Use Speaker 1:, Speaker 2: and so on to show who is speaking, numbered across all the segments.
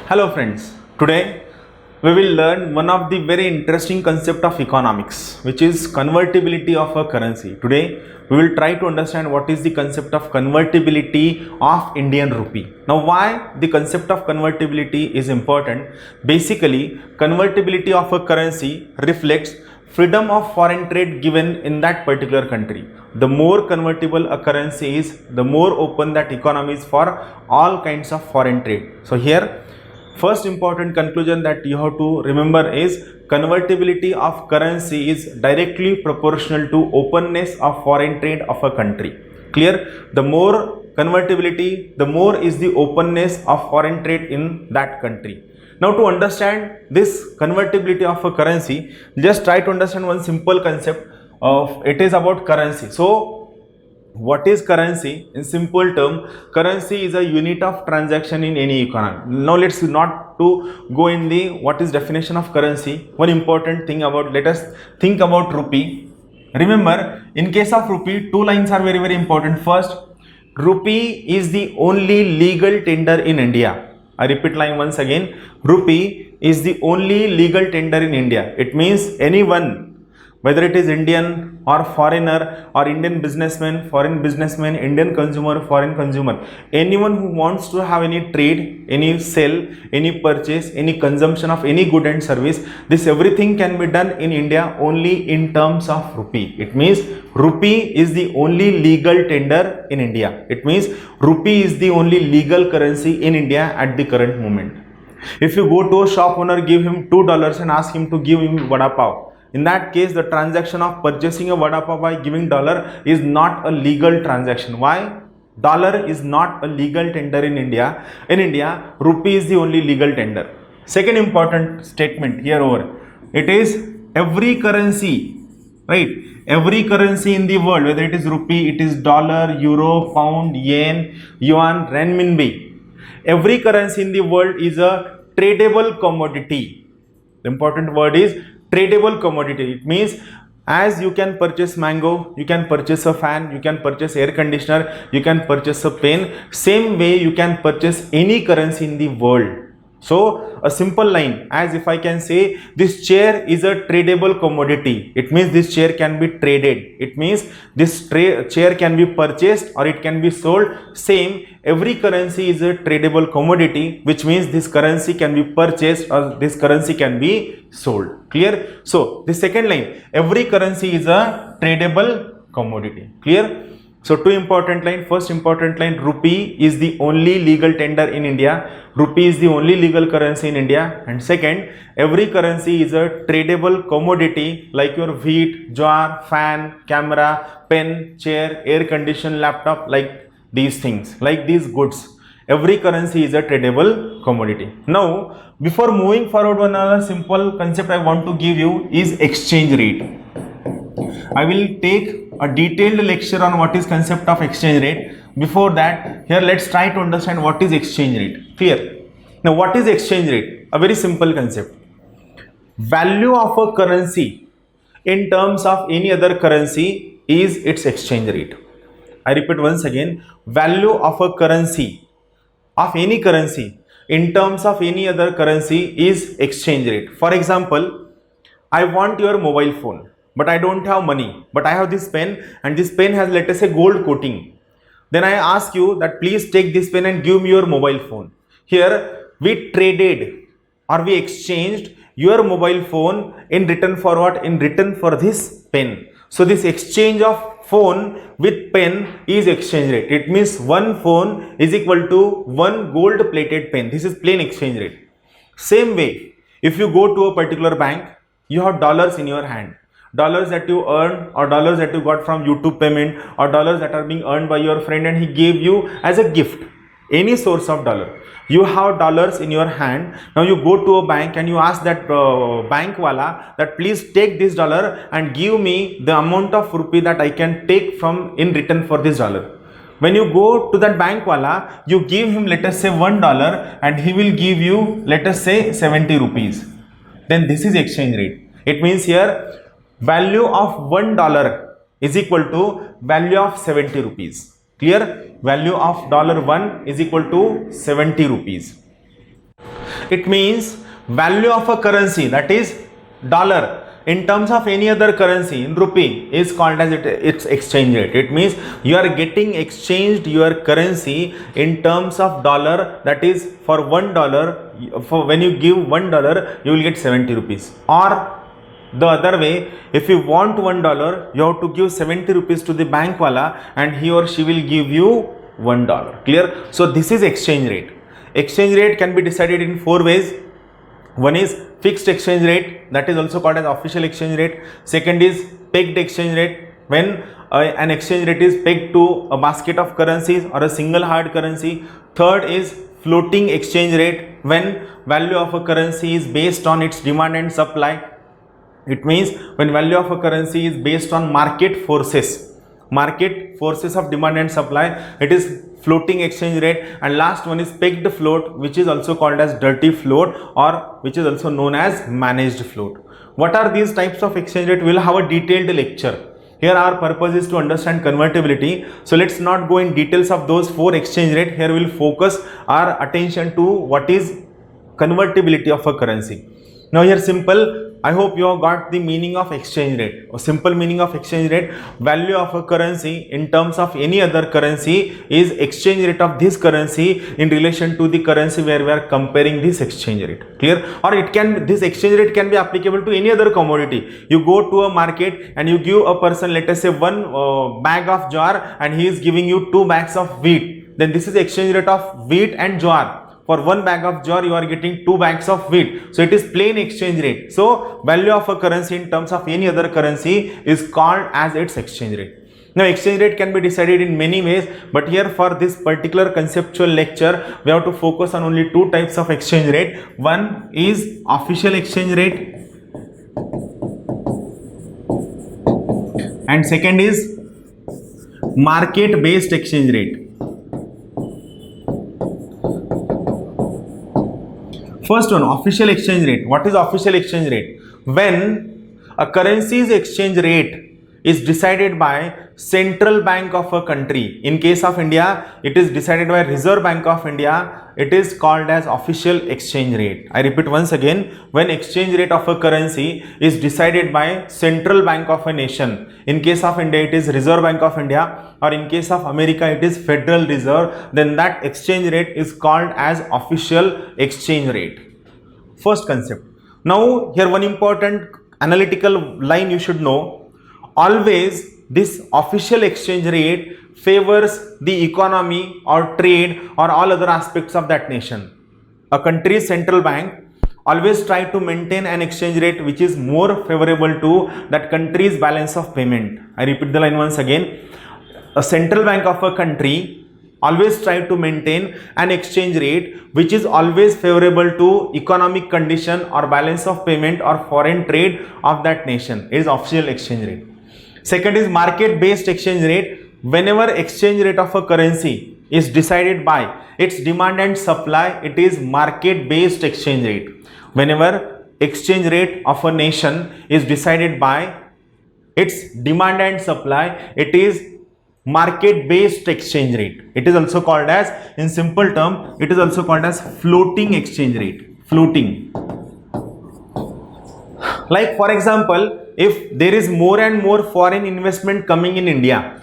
Speaker 1: Hello friends, today we will learn one of the very interesting concept of economics, which is convertibility of a currency. Today we will try to understand what is the concept of convertibility of Indian rupee. Now why the concept of convertibility is important? Basically, convertibility of a currency reflects freedom of foreign trade given in that particular country. The more convertible a currency is, the more open that economy is for all kinds of foreign trade. So here first important conclusion that you have to remember is convertibility of currency is directly proportional to openness of foreign trade of a country. Clear? The more convertibility, the more is the openness of foreign trade in that country. Now to understand this convertibility of a currency, just try to understand one simple concept of it is about currency. So what is currency? In simple term, currency is a unit of transaction in any economy. Now let's not to go in the what is definition of currency. One important thing about, let us think about rupee. Remember, in case of rupee, two lines are very important. First, rupee is the only legal tender in India. I repeat line once again, rupee is the only legal tender in India. It means anyone, whether it is Indian or foreigner or Indian businessman, foreign businessman, Indian consumer, foreign consumer, anyone who wants to have any trade, any sell, any purchase, any consumption of any good and service, this everything can be done in India only in terms of rupee. It means rupee is the only legal tender in India. It means rupee is the only legal currency in India at the current moment. If you go to a shop owner, give him $2 and ask him to give him vada pav, in that case, the transaction of purchasing a vada pav by giving dollar is not a legal transaction. Why? Dollar is not a legal tender in India. In India, rupee is the only legal tender. Second important statement here over, it is every currency, right? Every currency in the world, whether it is rupee, it is dollar, euro, pound, yen, yuan, renminbi. Every currency in the world is a tradable commodity. The important word is tradable commodity. It means as you can purchase mango, you can purchase a fan, you can purchase air conditioner, you can purchase a pen, same way you can purchase any currency in the world. So a simple line, as if I can say this chair is a tradable commodity, it means this chair can be traded. It means this chair can be purchased or it can be sold. Same, every currency is a tradable commodity, which means this currency can be purchased or this currency can be sold. Clear? So the second line, every currency is a tradable commodity. Clear? So two important line. First important line, rupee is the only legal tender in India. Rupee is the only legal currency in India. And second, every currency is a tradable commodity like your wheat, jar, fan, camera, pen, chair, air condition, laptop, like these things, like these goods. Every currency is a tradable commodity. Now, before moving forward, one other simple concept I want to give you is exchange rate. I will take a detailed lecture on what is concept of exchange rate. Before that, here let's try to understand what is exchange rate. Clear? Now what is exchange rate? A very simple concept. Value of a currency in terms of any other currency is its exchange rate. I repeat once again, value of a currency, of any currency in terms of any other currency is exchange rate. For example, I want your mobile phone, but I don't have money, but I have this pen and this pen has, let us say, gold coating. Then I ask you that please take this pen and give me your mobile phone. Here we traded or we exchanged your mobile phone in return for what? In return for this pen. So this exchange of phone with pen is exchange rate. It means one phone is equal to one gold plated pen. This is plain exchange rate. Same way, if you go to a particular bank, you have dollars in your hand. Dollars that you earn or dollars that you got from YouTube payment or dollars that are being earned by your friend and he gave you as a gift, any source of dollar. You have dollars in your hand. Now you go to a bank and you ask that bank wala that please take this dollar and give me the amount of rupee that I can take from in return for this dollar. When you go to that bank wala, you give him, let us say, $1 and he will give you, let us say, 70 rupees. Then this is exchange rate. It means here value of $1 is equal to value of 70 rupees. Clear? Value of $1 is equal to 70 rupees. It means value of a currency, that is dollar, in terms of any other currency in rupee is called as its exchange rate. It means you are getting exchanged your currency in terms of dollar, that is for $1, for when you give $1 you will get 70 rupees, or the other way, if you want $1 you have to give 70 rupees to the bank wala and he or she will give you $1. Clear? So this is exchange rate. Exchange rate can be decided in 4 ways. One is fixed exchange rate, that is also called as official exchange rate. Second is pegged exchange rate, when an exchange rate is pegged to a basket of currencies or a single hard currency. Third is floating exchange rate, when value of a currency is based on its demand and supply. It means when value of a currency is based on market forces of demand and supply, it is floating exchange rate. And last one is pegged float, which is also called as dirty float, or which is also known as managed float. What are these types of exchange rate? We will have a detailed lecture. Here our purpose is to understand convertibility, so let's not go in details of those 4 exchange rate. Here we will focus our attention to what is convertibility of a currency. Now here simple, I hope you have got the meaning of exchange rate. A simple meaning of exchange rate: value of a currency in terms of any other currency is exchange rate of this currency in relation to the currency where we are comparing this exchange rate. Clear? Or it can, this exchange rate can be applicable to any other commodity. You go to a market and you give a person, let us say, 1 bag of jowar and he is giving you 2 bags of wheat. Then this is exchange rate of wheat and jowar. For 1 bag of jowar you are getting 2 bags of wheat. So it is plain exchange rate. So value of a currency in terms of any other currency is called as its exchange rate. Now exchange rate can be decided in many ways, but here for this particular conceptual lecture we have to focus on only 2 types of exchange rate. One is official exchange rate and second is market based exchange rate. First one, official exchange rate. What is official exchange rate? When a currency's exchange rate is decided by central bank of a country. In case of India, it is decided by Reserve Bank of India. It is called as official exchange rate. I repeat once again, when exchange rate of a currency is decided by central bank of a nation. In case of India, it is Reserve Bank of India, or in case of America, it is Federal Reserve. Then that exchange rate is called as official exchange rate. First concept. Now here one important analytical line you should know. Always this official exchange rate favors the economy or trade or all other aspects of that nation. A country's central bank always try to maintain an exchange rate which is more favorable to that country's balance of payment. I repeat the line once again. A central bank of a country always try to maintain an exchange rate which is always favorable to economic condition or balance of payment or foreign trade of that nation. It is official exchange rate. Second is market based exchange rate. Whenever exchange rate of a currency is decided by its demand and supply, it is market based exchange rate. Whenever exchange rate of a nation is decided by its demand and supply, it is market based exchange rate. It is also called as, in simple term, it is also called as floating exchange rate. Floating. Like for example, if there is more and more foreign investment coming in India,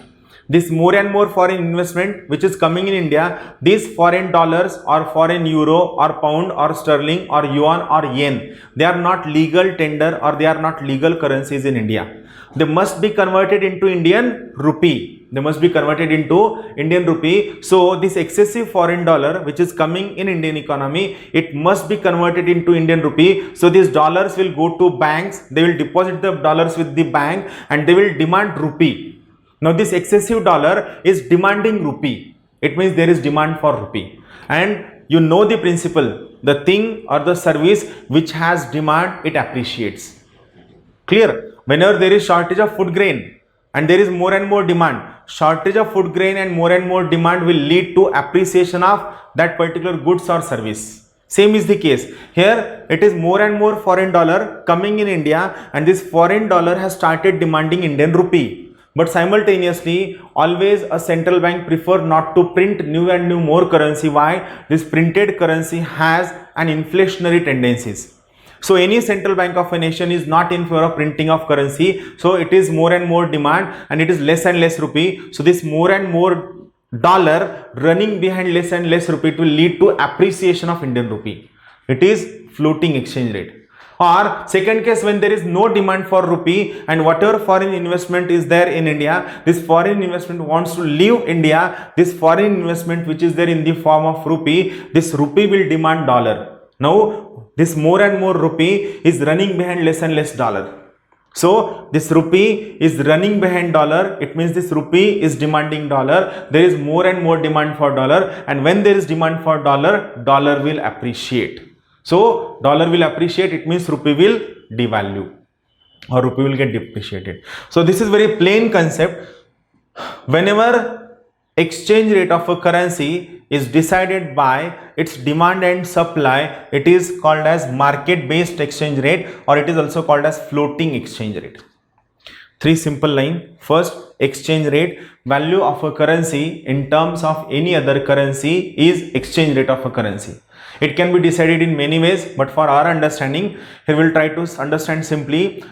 Speaker 1: this more and more foreign investment which is coming in India, these foreign dollars or foreign euro or pound or sterling or yuan or yen, they are not legal tender or they are not legal currencies in India. They must be converted into Indian rupee. They must be converted into Indian rupee. So this excessive foreign dollar which is coming in Indian economy, it must be converted into Indian rupee. So these dollars will go to banks, they will deposit the dollars with the bank and they will demand rupee. Now this excessive dollar is demanding rupee. It means there is demand for rupee. And you know the principle, the thing or the service which has demand, it appreciates. Clear? Whenever there is shortage of food grain and there is more and more demand, shortage of food grain and more demand will lead to appreciation of that particular goods or service. Same is the case. Here it is more and more foreign dollar coming in India and this foreign dollar has started demanding Indian rupee. but simultaneously always a central bank prefer not to print new and new more currency. Why? This printed currency has an inflationary tendencies. So any central bank of a nation is not in favor of printing of currency, so it is more and more demand and it is less and less rupee. So this more and more dollar running behind less and less rupee, it will lead to appreciation of Indian rupee. It is floating exchange rate. Or second case, when there is no demand for rupee and whatever foreign investment is there in India, this foreign investment wants to leave India, this foreign investment which is there in the form of rupee, this rupee will demand dollar. Now this more and more rupee is running behind less and less dollar. So this rupee is running behind dollar, it means this rupee is demanding dollar, there is more and more demand for dollar, and when there is demand for dollar, dollar will appreciate. So dollar will appreciate, it means rupee will devalue or rupee will get depreciated. So this is very plain concept. Whenever exchange rate of a currency is decided by its demand and supply, it is called as market based exchange rate, or it is also called as floating exchange rate. Three simple line. First, exchange rate, value of a currency in terms of any other currency is exchange rate of a currency. It can be decided in many ways, but for our understanding, here we will try to understand simply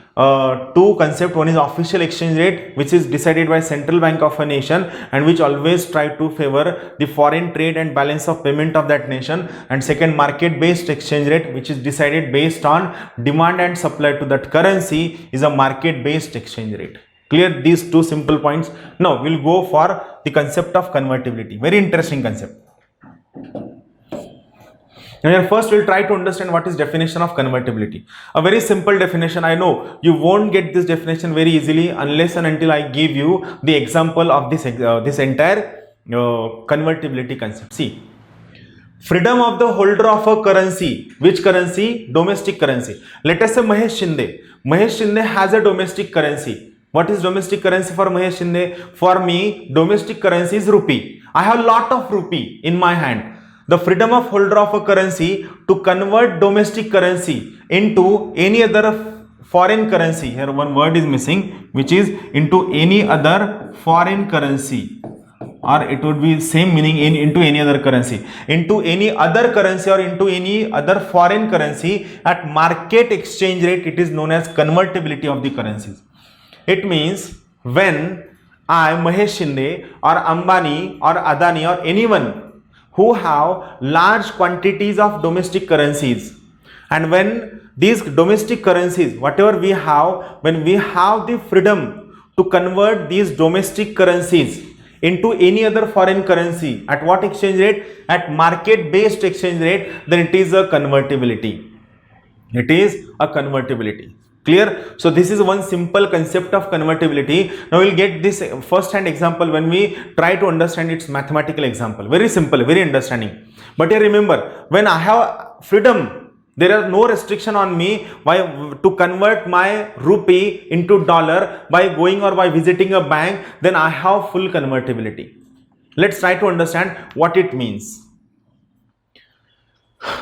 Speaker 1: two concepts. One is official exchange rate, which is decided by central bank of a nation and which always try to favor the foreign trade and balance of payment of that nation. And second, market based exchange rate, which is decided based on demand and supply to that currency, is a market based exchange rate. Clear these two simple points? Now we'll go for the concept of convertibility. Very interesting concept. And first we'll try to understand what is definition of convertibility. A very simple definition. I know you won't get this definition very easily unless and until I give you the example of this entire convertibility concept. See, freedom of the holder of a currency. Which currency? Domestic currency. Let us say Mahesh Shinde. Mahesh Shinde has a domestic currency. What is domestic currency for Mahesh Shinde? For me, domestic currency is rupee. I have a lot of rupee in my hand. The freedom of holder of a currency to convert domestic currency into any other foreign currency. Here one word is missing, which is into any other foreign currency, or it would be same meaning into any other currency. Into any other currency or into any other foreign currency at market exchange rate, it is known as convertibility of the currencies. It means when I, Mahesh Shinde or Ambani or Adani or anyone who have large quantities of domestic currencies, and when these domestic currencies, whatever we have, when we have the freedom to convert these domestic currencies into any other foreign currency, at what exchange rate? At market based exchange rate, then it is a convertibility. It is a convertibility. Clear? So this is one simple concept of convertibility. Now we'll get this first hand example when we try to understand its mathematical example. Very simple, very understanding. But here remember, when I have freedom, there are no restriction on me to convert my rupee into dollar by going or by visiting a bank, then I have full convertibility. Let's try to understand what it means.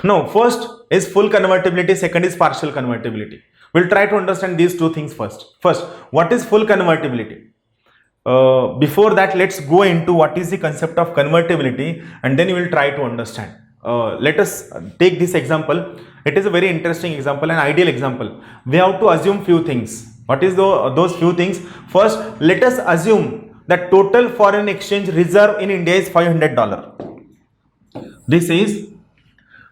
Speaker 1: Now first is full convertibility, second is partial convertibility. We'll try to understand these two things first. First, what is full convertibility? Before that, let's go into what is the concept of convertibility, and then we will try to understand. Let us take this example. It is a very interesting example, an ideal example. We have to assume few things. What is those few things? First, let us assume that total foreign exchange reserve in India is $500. This is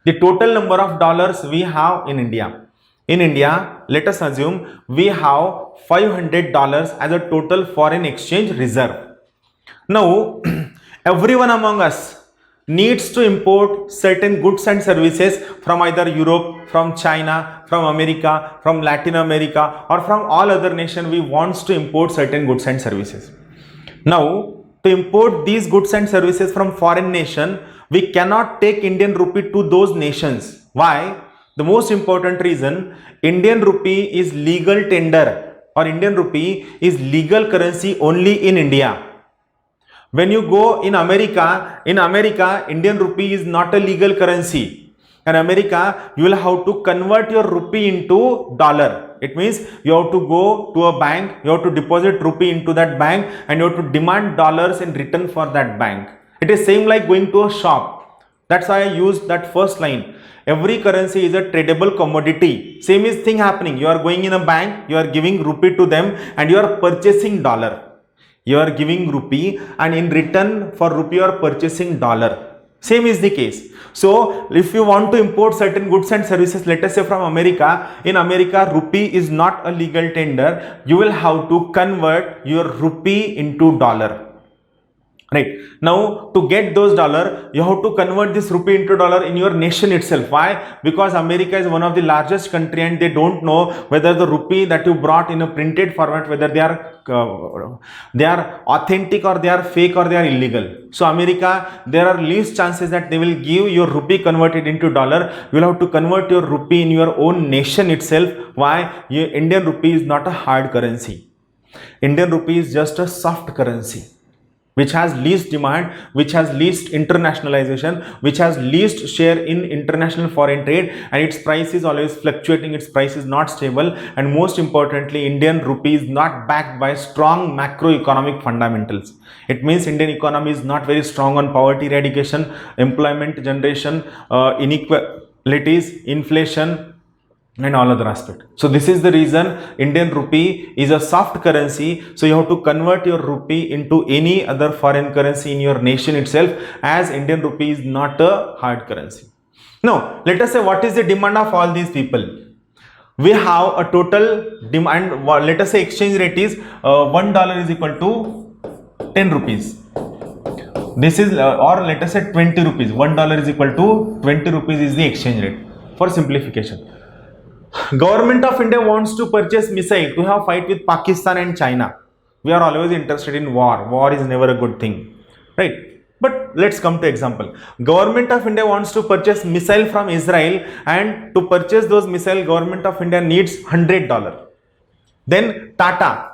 Speaker 1: the total number of dollars we have in India. In India, let us assume we have $500 as a total foreign exchange reserve. Now, everyone among us needs to import certain goods and services from either Europe, from China, from America, from Latin America, or from all other nations. We want to import certain goods and services. Now, to import these goods and services from foreign nation, we cannot take Indian rupee to those nations. Why? The most important reason, Indian rupee is legal tender, or Indian rupee is legal currency only in India. When you go in America, Indian rupee is not a legal currency. In America, you will have to convert your rupee into dollar. It means you have to go to a bank, you have to deposit rupee into that bank, and you have to demand dollars in return for that bank. It is same like going to a shop. That's why I used that first line. Every currency is a tradable commodity. Same is thing happening. You are going in a bank, you are giving rupee to them, and you are purchasing dollar. You are giving rupee, and in return for rupee you are purchasing dollar. Same is the case. So if you want to import certain goods and services, let us say from America, in America rupee is not a legal tender. You will have to convert your rupee into dollar. Right. Now to get those dollar, you have to convert this rupee into dollar in your nation itself. Why? Because America is one of the largest country and they don't know whether the rupee that you brought in a printed format, whether they are authentic or they are fake or they are illegal. So America, there are least chances that they will give your rupee converted into dollar. You will have to convert your rupee in your own nation itself. Why? Indian rupee is not a hard currency. Indian rupee is just a soft currency, which has least demand, which has least internationalization, which has least share in international foreign trade, and its price is always fluctuating, its price is not stable, and most importantly, Indian rupee is not backed by strong macroeconomic fundamentals. It means Indian economy is not very strong on poverty eradication, employment generation, inequalities, inflation, and all other aspect. So this is the reason Indian rupee is a soft currency. So you have to convert your rupee into any other foreign currency in your nation itself, as Indian rupee is not a hard currency. Now let us say what is the demand of all these people. We have a total demand. Let us say exchange rate is $1 is equal to 10 rupees. This is or let us say 20 rupees. $1 is equal to 20 rupees is the exchange rate for simplification. Government of India wants to purchase missile to have fight with Pakistan and China. We are always interested in war. War is never a good thing, right? But let's come to example. Government of India wants to purchase missile from Israel, and to purchase those missile, Government of India needs $100. Then Tata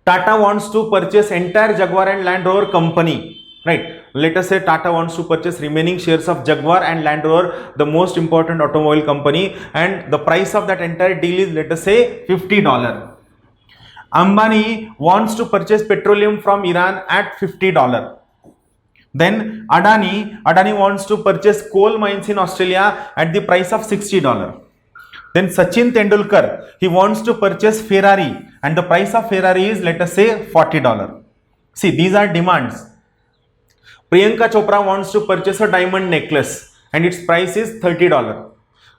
Speaker 1: wants to purchase entire Jaguar and Land Rover company. Right, let us say Tata wants to purchase remaining shares of Jaguar and Land Rover, the most important automobile company, and the price of that entire deal is, let us say, $50. Ambani wants to purchase petroleum from Iran at $50. Then Adani wants to purchase coal mines in Australia at the price of $60. Then Sachin Tendulkar, he wants to purchase Ferrari, and the price of Ferrari is, let us say, $40. See, these are demands. Priyanka Chopra wants to purchase a diamond necklace and its price is $30.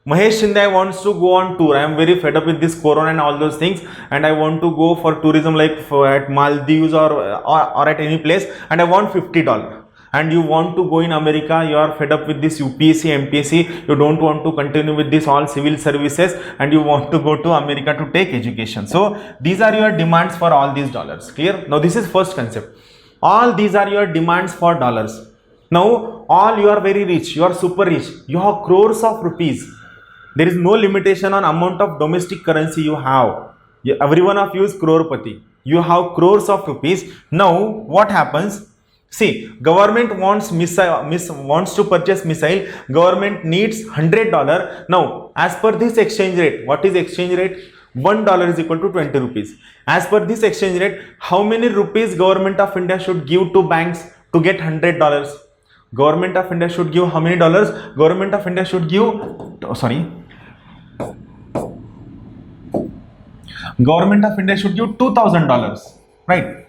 Speaker 1: Mahesh Shinde wants to go on tour. I am very fed up with this corona and all those things, and I want to go for tourism like at Maldives or at any place, and I want $50. And you want to go in America, you are fed up with this UPSC, MPSC, you don't want to continue with this all civil services, and you want to go to America to take education. So these are your demands for all these dollars. Clear? Now this is first concept. All these are your demands for dollars. Now, all you are very rich, you are super rich, you have crores of rupees. There is no limitation on amount of domestic currency you have. Every one of you is crorepati. You have crores of rupees. Now, what happens? See, government wants to purchase missile. Government needs $100. Now, as per this exchange rate, what is exchange rate? $1 is equal to 20 rupees. As per this exchange rate, how many rupees Government of India should give to banks to get $100? Government of India should give how many dollars? Government of India should give, Government of India should give $2,000, right?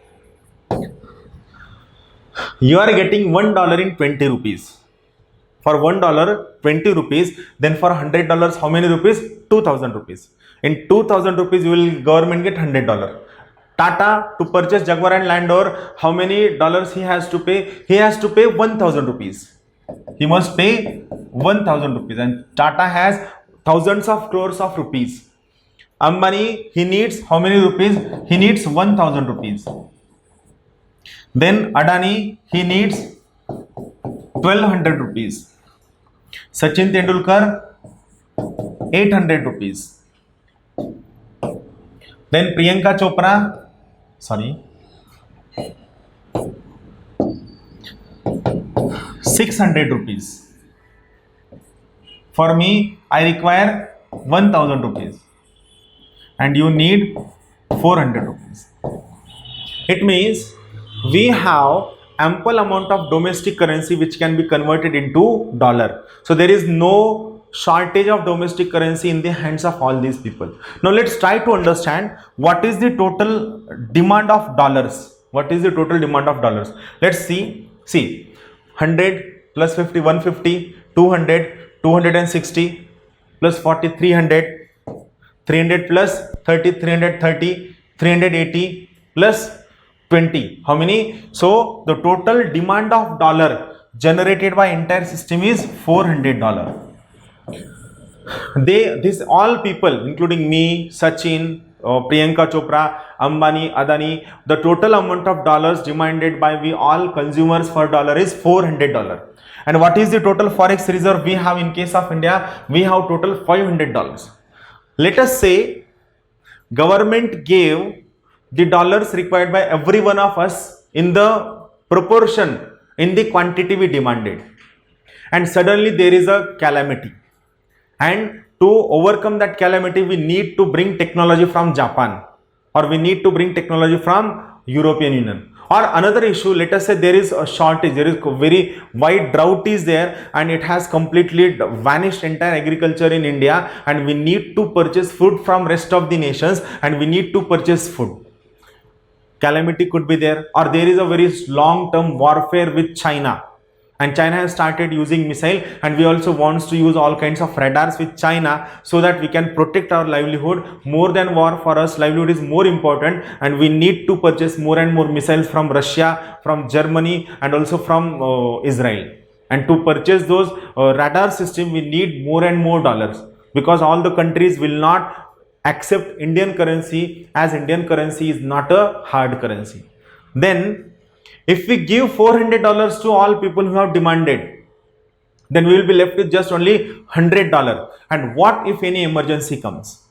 Speaker 1: You are getting $1 in 20 rupees. For $1, 20 rupees. Then for $100, how many rupees? 2,000 rupees. In 2,000 rupees, you will government get $100. Tata, to purchase Jaguar and Land Rover, how many dollars he has to pay? He has to pay 1,000 rupees. He must pay 1,000 rupees, and Tata has thousands of crores of rupees. Ambani, he needs how many rupees? He needs 1,000 rupees. Then Adani, he needs 1,200 rupees. Sachin Tendulkar, 800 rupees. Then Priyanka Chopra, 600 rupees. For me, I require 1000 rupees and you need 400 rupees. It means we have ample amount of domestic currency which can be converted into dollar. So there is no shortage of domestic currency in the hands of all these people. Now let's try to understand what is the total demand of dollars. What is the total demand of dollars? Let's see. See, 100 plus 50, 150, 200, 260 plus 40, 300, 300 plus 30, 330, 380 plus 20. How many? So the total demand of dollar generated by entire system is $400. These all people, including me, Sachin, Priyanka Chopra, Ambani, Adani, the total amount of dollars demanded by we all consumers for dollar is $400. And what is the total forex reserve we have in case of India? We have total $500. Let us say government gave the dollars required by every one of us in the proportion, in the quantity we demanded. And suddenly there is a calamity. And to overcome that calamity, we need to bring technology from Japan, or we need to bring technology from European Union. Or another issue, let us say there is a shortage, there is a very wide drought is there and it has completely vanished entire agriculture in India, and we need to purchase food from rest of the nations and we need to purchase food. Calamity could be there, or there is a very long-term warfare with China. And China has started using missile, and we also wants to use all kinds of radars with China so that we can protect our livelihood. More than war, for us livelihood is more important, and we need to purchase more and more missiles from Russia, from Germany, and also from Israel. And to purchase those radar system, we need more and more dollars, because all the countries will not accept Indian currency, as Indian currency is not a hard currency. Then if we give $400 to all people who have demanded, then we will be left with just only $100. And what if any emergency comes?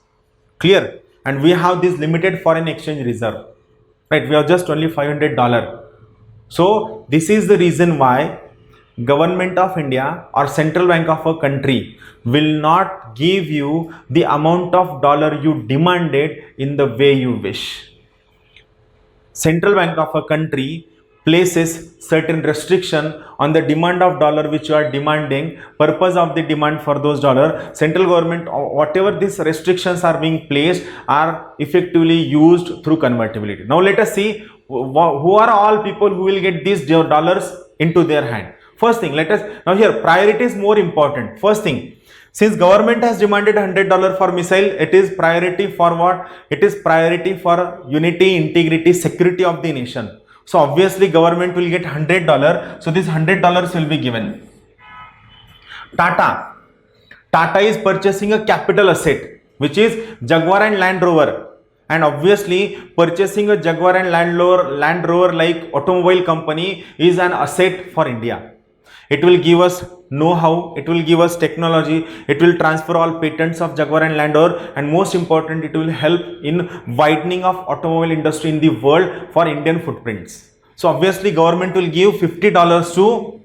Speaker 1: Clear? And we have this limited foreign exchange reserve, right? We have just only $500. So this is the reason why government of India or central bank of a country will not give you the amount of dollar you demanded in the way you wish. Central bank of a country places certain restriction on the demand of dollar which you are demanding. Purpose of the demand for those dollar, central government, whatever these restrictions are being placed, are effectively used through convertibility. Now let us see who are all people who will get these dollars into their hand. First thing, let us, now here priority is more important. First thing, since government has demanded $100 for missile, it is priority for what? It is priority for unity, integrity, security of the nation. So obviously government will get $100. So this $100 will be given. Tata is purchasing a capital asset, which is Jaguar and Land Rover. And obviously purchasing a Jaguar and Land Rover like automobile company is an asset for India. It will give us know-how, it will give us technology, it will transfer all patents of Jaguar and Land Rover, and most important, it will help in widening of automobile industry in the world for Indian footprints. So obviously government will give $50 to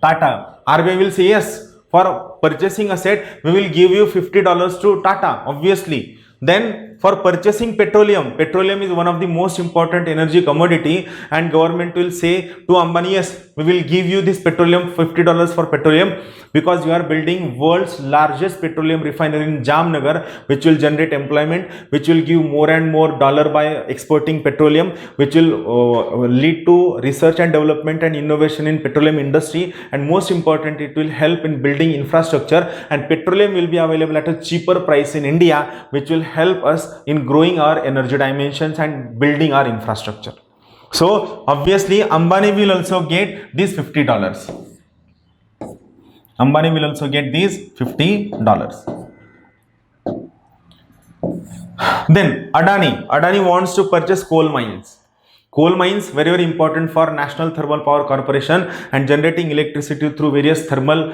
Speaker 1: Tata. RBI will say yes, for purchasing asset we will give you $50 to Tata, obviously. Then for purchasing petroleum is one of the most important energy commodity, and government will say to Ambani, yes, we will give you this petroleum, $50 for petroleum, because you are building world's largest petroleum refinery in Jamnagar, which will generate employment, which will give more and more dollar by exporting petroleum, which will lead to research and development and innovation in petroleum industry, and most important, it will help in building infrastructure, and petroleum will be available at a cheaper price in India, which will help us in growing our energy dimensions and building our infrastructure. So obviously Ambani will also get these $50. Ambani will also get these $50. Then Adani wants to purchase coal mines. Coal mines, very, very important for National Thermal Power Corporation and generating electricity through various thermal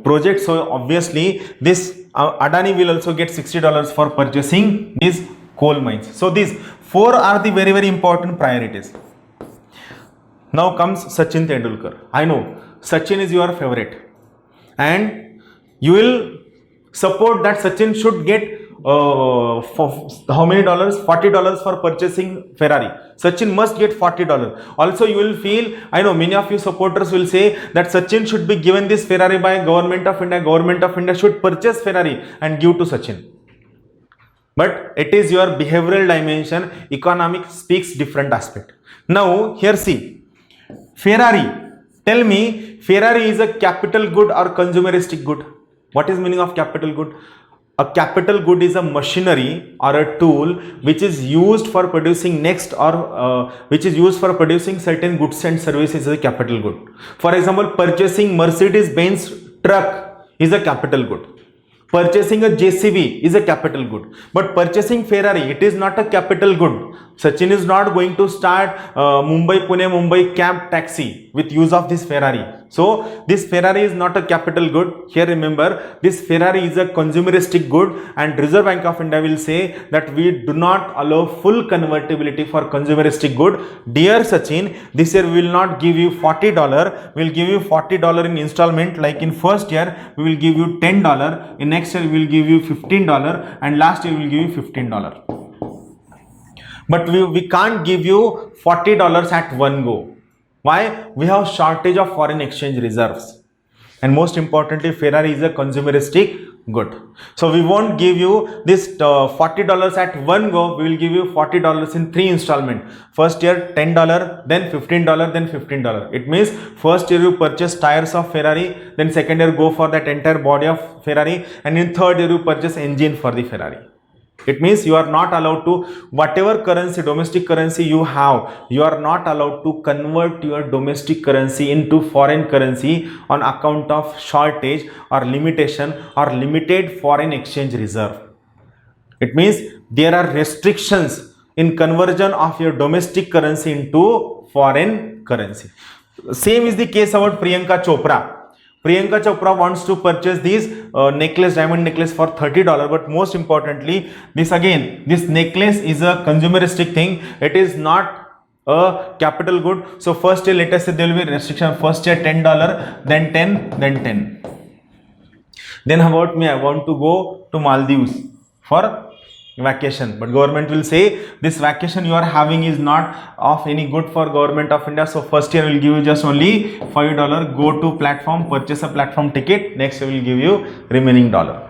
Speaker 1: projects. So obviously this Adani will also get $60 for purchasing these coal mines. So these four are the very, very important priorities. Now comes Sachin Tendulkar. I know Sachin is your favorite, and You will support that Sachin should get for how many dollars? $40 for purchasing Ferrari. Sachin must get $40. Also, you will feel, I know many of you supporters will say that Sachin should be given this Ferrari by Government of India. Government of India should purchase Ferrari and give to Sachin. But it is your behavioral dimension. Economics speaks different aspect. Now here see, Ferrari. Tell me, Ferrari is a capital good or consumeristic good? What is meaning of capital good? A capital good is a machinery or a tool which is used for producing which is used for producing certain goods and services as a capital good. For example, purchasing Mercedes-Benz truck is a capital good. Purchasing a JCB is a capital good. But purchasing Ferrari, it is not a capital good. Sachin is not going to start Mumbai cab taxi with use of this Ferrari. So this Ferrari is not a capital good. Here remember, this Ferrari is a consumeristic good, and Reserve Bank of India will say that we do not allow full convertibility for consumeristic good. Dear Sachin, this year we will not give you $40. We will give you $40 in installment. Like in first year, we will give you $10. In next year, we will give you $15, and last year we will give you $15. But we can't give you $40 at one go. Why? We have shortage of foreign exchange reserves. And most importantly, Ferrari is a consumeristic good. So we won't give you this $40 at one go. We will give you $40 in 3 installments. First year $10, then $15, then $15. It means first year you purchase tires of Ferrari, then second year go for that entire body of Ferrari, and in third year you purchase engine for the Ferrari. It means you are not allowed to, whatever currency, domestic currency you have, you are not allowed to convert your domestic currency into foreign currency on account of shortage or limitation or limited foreign exchange reserve. It means there are restrictions in conversion of your domestic currency into foreign currency. Same is the case about Priyanka Chopra. Priyanka Chopra wants to purchase this necklace, diamond necklace for $30, but most importantly, this necklace is a consumeristic thing. It is not a capital good. So first year, let us say there will be restriction. First year $10, then 10, then 10. Then about me, I want to go to Maldives for vacation, but government will say this vacation you are having is not of any good for Government of India. So first year will give you just only $5. Go to platform, purchase a platform ticket. Next year will give you remaining dollar.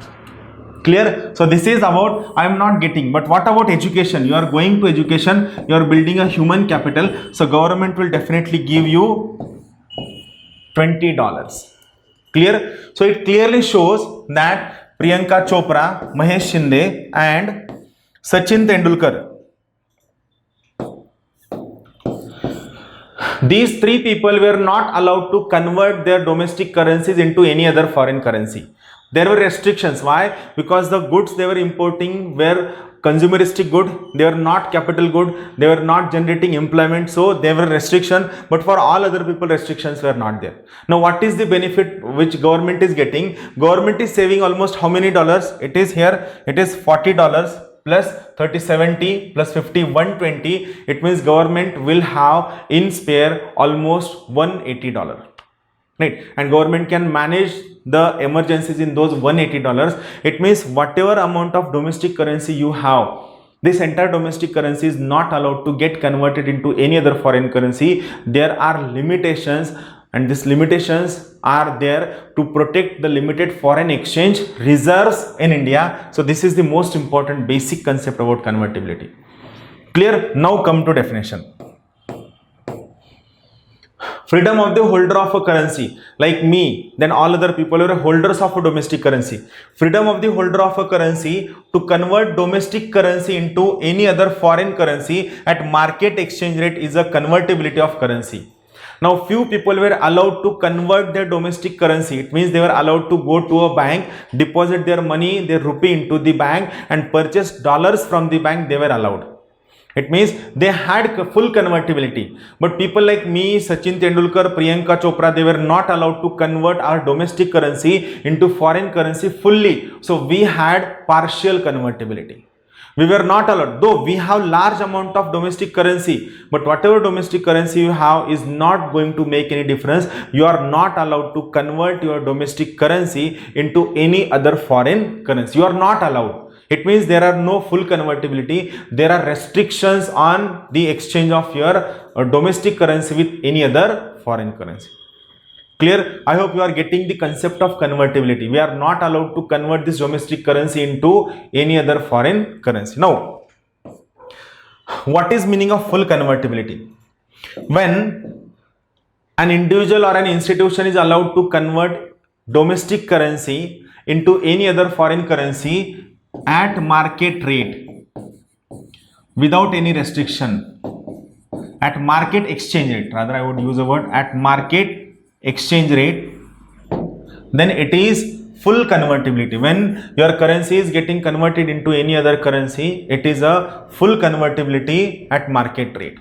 Speaker 1: Clear? So this is about, I am not getting, but what about education? You are going to education, you are building a human capital. So government will definitely give you $20. Clear? So it clearly shows that Priyanka Chopra, Mahesh Shinde and Sachin Tendulkar, these 3 people were not allowed to convert their domestic currencies into any other foreign currency. There were restrictions. Why? Because the goods they were importing were consumeristic good, they were not capital good, they were not generating employment, so there were restriction, but for all other people restrictions were not there. Now what is the benefit which government is getting? Government is saving almost how many dollars? It is here, it is $40 plus 30 70 plus 50 120. It means government will have in spare almost $180, right? And government can manage the emergencies in those $180. It means whatever amount of domestic currency you have, this entire domestic currency is not allowed to get converted into any other foreign currency. There are limitations, and these limitations are there to protect the limited foreign exchange reserves in India. So this is the most important basic concept about convertibility. Clear? Now come to definition. Freedom of the holder of a currency, like me, then all other people are holders of a domestic currency. Freedom of the holder of a currency to convert domestic currency into any other foreign currency at market exchange rate is a convertibility of currency. Now few people were allowed to convert their domestic currency. It means they were allowed to go to a bank, deposit their money, their rupee into the bank and purchase dollars from the bank. They were allowed. It means they had full convertibility. But people like me, Sachin Tendulkar, Priyanka Chopra, they were not allowed to convert our domestic currency into foreign currency fully. So we had partial convertibility. We were not allowed, though we have large amount of domestic currency, but whatever domestic currency you have is not going to make any difference. You are not allowed to convert your domestic currency into any other foreign currency. You are not allowed. It means there are no full convertibility. There are restrictions on the exchange of your domestic currency with any other foreign currency. Clear? I hope you are getting the concept of convertibility. We are not allowed to convert this domestic currency into any other foreign currency. Now, what is meaning of full convertibility? When an individual or an institution is allowed to convert domestic currency into any other foreign currency at market rate without any restriction, at market exchange rate, rather I would use a word, at market exchange rate, then it is full convertibility. When your currency is getting converted into any other currency, it is a full convertibility at market rate.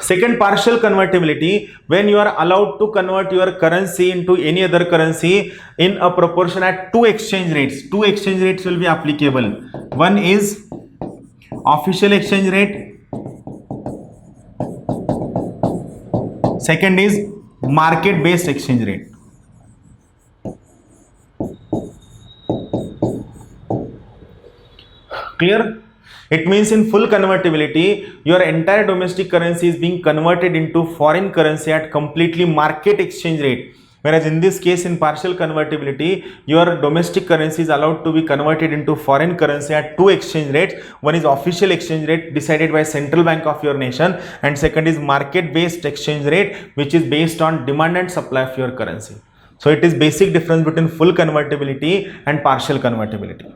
Speaker 1: Second, partial convertibility, when you are allowed to convert your currency into any other currency in a proportion at two exchange rates. Two exchange rates will be applicable. One is official exchange rate, second is market based exchange rate. Clear? It means in full convertibility, your entire domestic currency is being converted into foreign currency at completely market exchange rate. Whereas in this case, in partial convertibility, your domestic currency is allowed to be converted into foreign currency at two exchange rates. One is official exchange rate decided by central bank of your nation, and second is market based exchange rate, which is based on demand and supply of your currency. So it is basic difference between full convertibility and partial convertibility.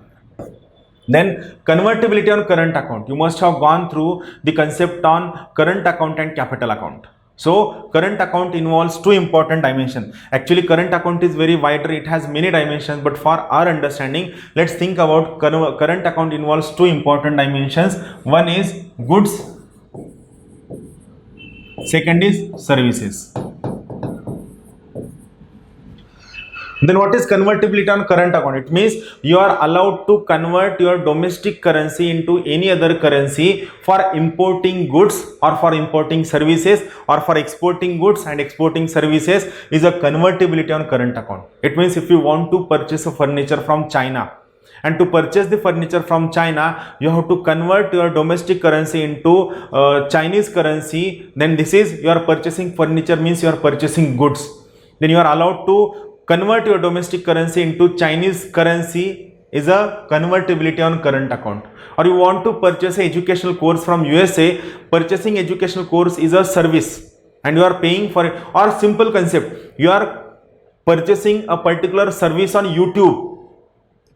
Speaker 1: Then convertibility on current account. You must have gone through the concept on current account and capital account. So current account involves two important dimensions. Actually, current account is very wider. It has many dimensions, but for our understanding, let's think about current account involves two important dimensions. One is goods, second is services. Then what is convertibility on current account? It means you are allowed to convert your domestic currency into any other currency for importing goods or for importing services, or for exporting goods and exporting services is a convertibility on current account. It means if you want to purchase a furniture from China, and to purchase the furniture from China, you have to convert your domestic currency into Chinese currency. Then this is, you are purchasing furniture means you are purchasing goods. Then you are allowed to convert your domestic currency into Chinese currency is a convertibility on current account. Or you want to purchase an educational course from USA, purchasing educational course is a service and you are paying for it. Or simple concept, you are purchasing a particular service on YouTube.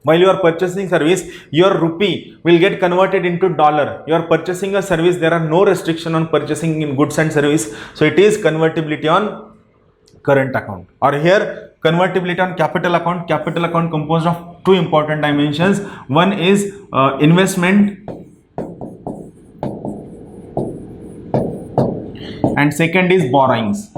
Speaker 1: While you are purchasing service, your rupee will get converted into dollar. You are purchasing a service, there are no restriction on purchasing in goods and service. So it is convertibility on current account. Or here convertibility on capital account. Capital account composed of two important dimensions. One is investment and second is borrowings.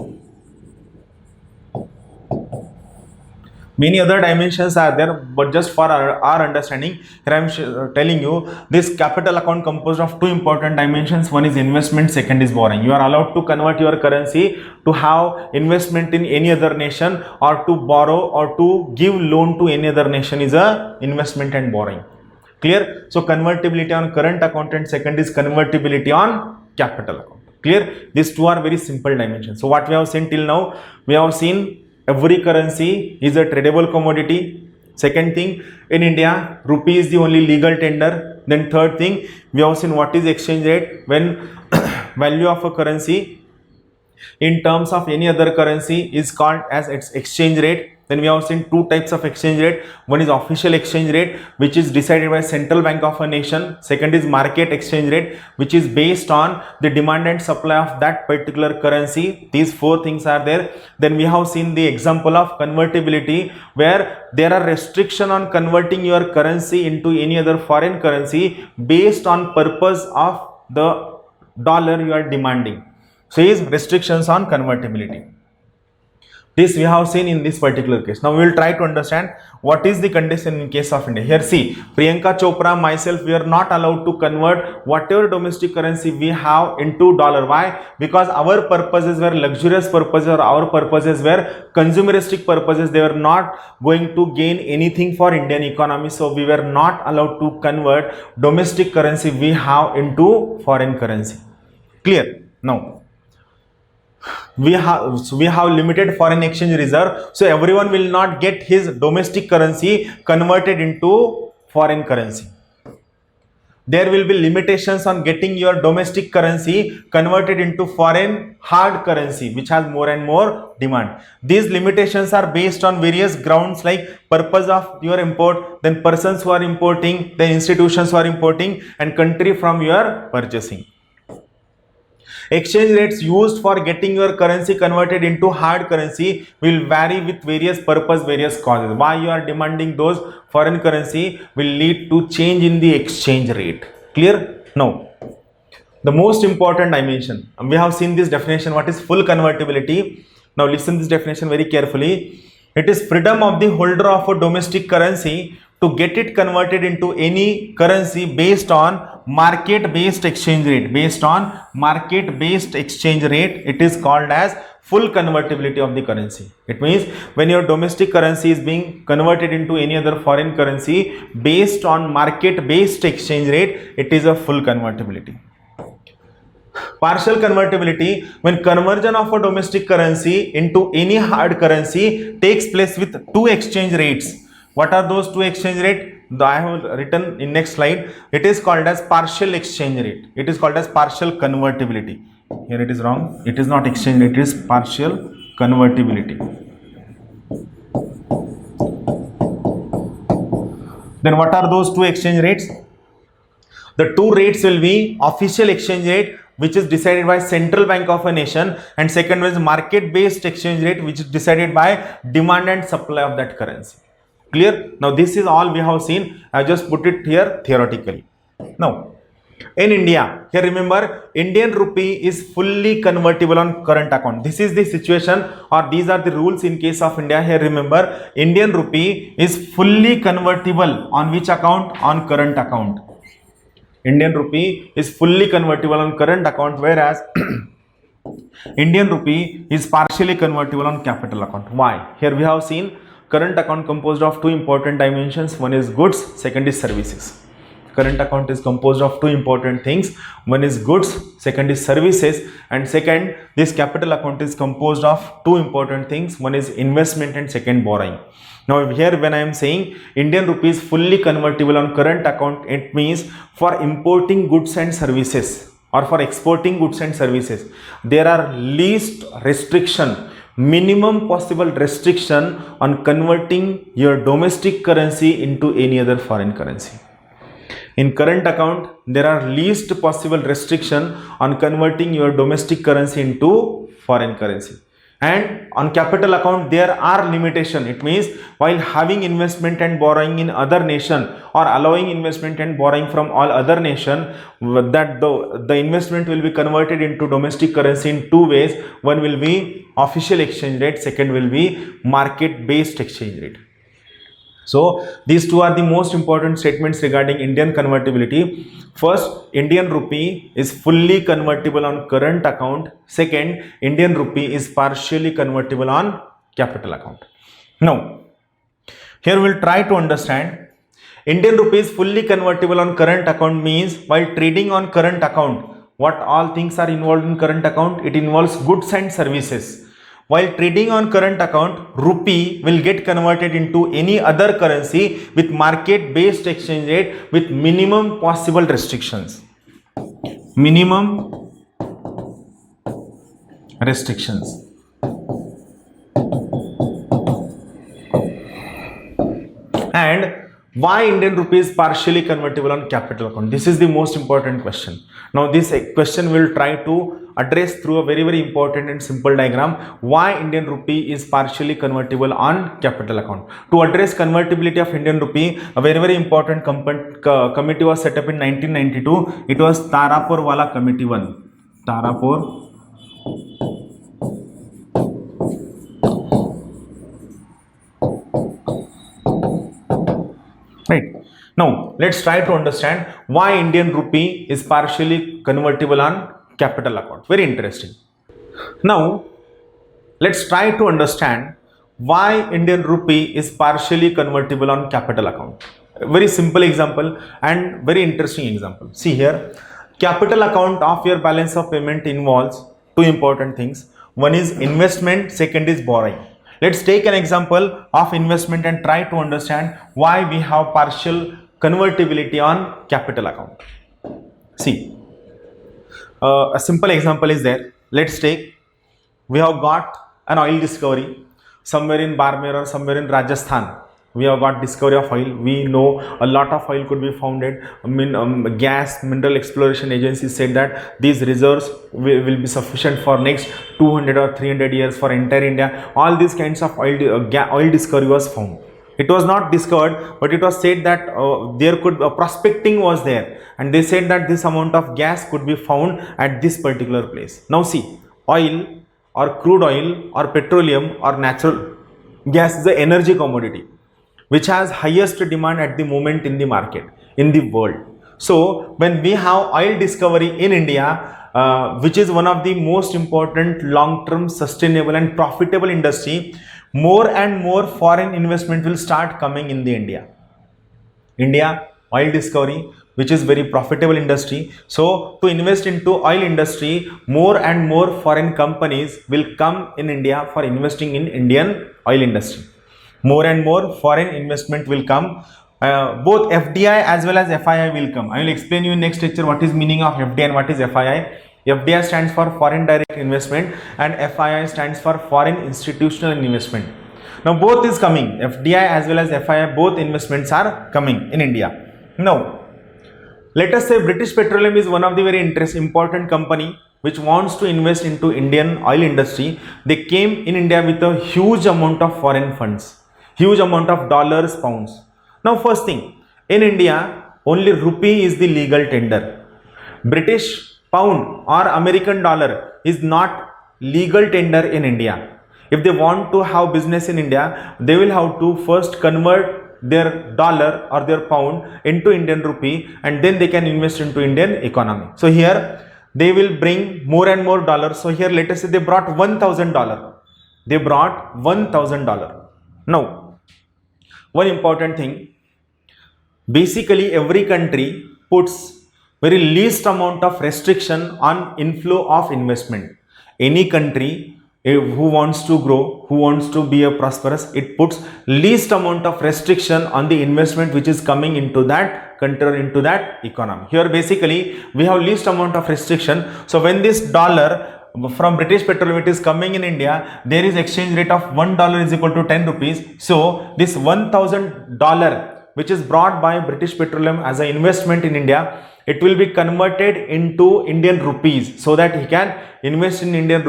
Speaker 1: Many other dimensions are there, but just for our understanding, here I am telling you this capital account composed of two important dimensions. One is investment, second is borrowing. You are allowed to convert your currency to have investment in any other nation, or to borrow or to give loan to any other nation is a investment and borrowing. Clear? So convertibility on current account and second is convertibility on capital account. Clear? These two are very simple dimensions. So what we have seen till now, we have seen every currency is a tradable commodity. Second thing, in India, rupee is the only legal tender. Then third thing, we have seen what is exchange rate. When value of a currency in terms of any other currency is called as its exchange rate. Then we have seen two types of exchange rate. One is official exchange rate, which is decided by central bank of a nation. Second is market exchange rate, which is based on the demand and supply of that particular currency. These four things are there. Then we have seen the example of convertibility, where there are restriction on converting your currency into any other foreign currency based on purpose of the dollar you are demanding. So is restrictions on convertibility. This we have seen in this particular case. Now we will try to understand what is the condition in case of India. Here see, Priyanka Chopra, myself, we are not allowed to convert whatever domestic currency we have into dollar. Why? Because our purposes were luxurious purposes, or our purposes were consumeristic purposes. They were not going to gain anything for Indian economy. So we were not allowed to convert domestic currency we have into foreign currency. Clear? Now we have limited foreign exchange reserve, so everyone will not get his domestic currency converted into foreign currency. There will be limitations on getting your domestic currency converted into foreign hard currency, which has more and more demand. These limitations are based on various grounds like purpose of your import, then persons who are importing, then institutions who are importing, and country from your purchasing. Exchange rates used for getting your currency converted into hard currency will vary with various purpose, various causes. Why you are demanding those foreign currency will lead to change in the exchange rate. Clear? Now, the most important dimension, we have seen this definition, what is full convertibility. Now listen this definition very carefully. It is freedom of the holder of a domestic currency to get it converted into any currency based on market-based exchange rate. Based on market-based exchange rate, it is called as full convertibility of the currency. It means when your domestic currency is being converted into any other foreign currency based on market-based exchange rate, it is a full convertibility. Partial convertibility, when conversion of a domestic currency into any hard currency takes place with two exchange rates. What are those two exchange rates? I have written in next slide. It is called as partial exchange rate. It is called as partial convertibility. Here it is wrong. It is not exchange rate. It is partial convertibility. Then what are those two exchange rates? The two rates will be official exchange rate, which is decided by central bank of a nation, and second one is market based exchange rate, which is decided by demand and supply of that currency. Clear? Now this is all we have seen. I just put it here theoretically. Now in India, here remember, Indian rupee is fully convertible on current account. This is the situation, or these are the rules in case of India. Here remember, Indian rupee is fully convertible on which account? On current account. Indian rupee is fully convertible on current account, whereas Indian rupee is partially convertible on capital account. Why? Here we have seen current account composed of two important dimensions. One is goods, second is services. Current account is composed of two important things. One is goods, second is services, and second, this capital account is composed of two important things. One is investment and second borrowing. Now here when I am saying Indian rupee is fully convertible on current account, it means for importing goods and services or for exporting goods and services, there are least restriction, minimum possible restriction on converting your domestic currency into any other foreign currency. In current account, there are least possible restriction on converting your domestic currency into foreign currency. And on capital account, there are limitation. It means while having investment and borrowing in other nation or allowing investment and borrowing from all other nation, that the investment will be converted into domestic currency in two ways. One will be official exchange rate, second will be market based exchange rate. So these two are the most important statements regarding Indian convertibility. First, Indian rupee is fully convertible on current account. Second, Indian rupee is partially convertible on capital account. Now, here we will try to understand. Indian rupee is fully convertible on current account means while trading on current account, what all things are involved in current account? It involves goods and services. While trading on current account, rupee will get converted into any other currency with market based exchange rate with minimum possible restrictions. Minimum restrictions. And why Indian rupee is partially convertible on capital account? This is the most important question. Now this question will try to address through a very important and simple diagram why Indian rupee is partially convertible on capital account. To address convertibility of Indian rupee, a very important committee was set up in 1992. It was Tarapur Wala Committee 1. Tarapur right? Now let's try to understand why Indian rupee is partially convertible on capital account. Very interesting. Now let's try to understand why Indian rupee is partially convertible on capital account. A very simple example and very interesting example. See here, capital account of your balance of payment involves two important things. One is investment, second is borrowing. Let's take an example of investment and try to understand why we have partial convertibility on capital account. See, a simple example is there. Let's take, we have got an oil discovery somewhere in Barmer or somewhere in Rajasthan. We have got discovery of oil. We know a lot of oil could be founded. Gas Mineral Exploration Agency said that these reserves will be sufficient for next 200 or 300 years for entire India. All these kinds of oil discovery was found. It was not discovered, but it was said that there could prospecting was there, and they said that this amount of gas could be found at this particular place. Now see, oil or crude oil or petroleum or natural gas is an energy commodity which has highest demand at the moment in the market, in the world. So when we have oil discovery in India, which is one of the most important long-term sustainable and profitable industry, more and more foreign investment will start coming in the India oil discovery, which is very profitable industry. So to invest into oil industry, more and more foreign companies will come in India for investing in Indian oil industry. More and more foreign investment will come. Both FDI as well as FII will come. I will explain you in next lecture what is meaning of FDI and what is FII. FDI stands for foreign direct investment and FII stands for foreign institutional investment. Now both is coming, FDI as well as FII, both investments are coming in India. Now let us say British Petroleum is one of the very important company which wants to invest into Indian oil industry. They came in India with a huge amount of foreign funds, huge amount of dollars, pounds. Now first thing, in India only rupee is the legal tender. British pound or American dollar is not legal tender in India. If they want to have business in India, they will have to first convert their dollar or their pound into Indian rupee, and then they can invest into Indian economy. So here they will bring more and more dollars. So here let us say they brought $1,000. They brought $1,000. Now one important thing, basically every country puts very least amount of restriction on inflow of investment. Any country who wants to grow, who wants to be a prosperous, it puts least amount of restriction on the investment which is coming into that country, into that economy. Here basically we have least amount of restriction. So when this dollar from British Petroleum it is coming in India, there is exchange rate of $1 is equal to 10 rupees. So this $1,000 which is brought by British Petroleum as an investment in India, it will be converted into Indian rupees so that he can invest in Indian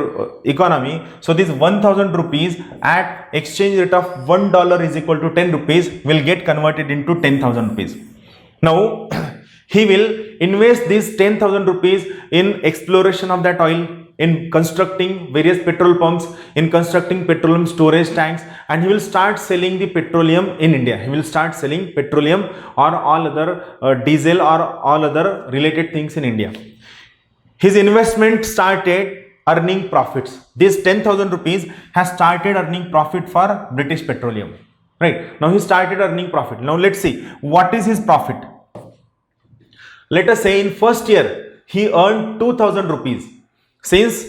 Speaker 1: economy. So this 1,000 rupees at exchange rate of $1 is equal to 10 rupees will get converted into 10,000 rupees. Now he will invest this 10,000 rupees in exploration of that oil, in constructing various petrol pumps, in constructing petroleum storage tanks, and he will start selling the petroleum in India. He will start selling petroleum or all other diesel or all other related things in India. His investment started earning profits. This 10,000 rupees has started earning profit for British Petroleum. Right. Now he started earning profit. Now let's see what is his profit. Let us say in first year he earned 2,000 rupees. Since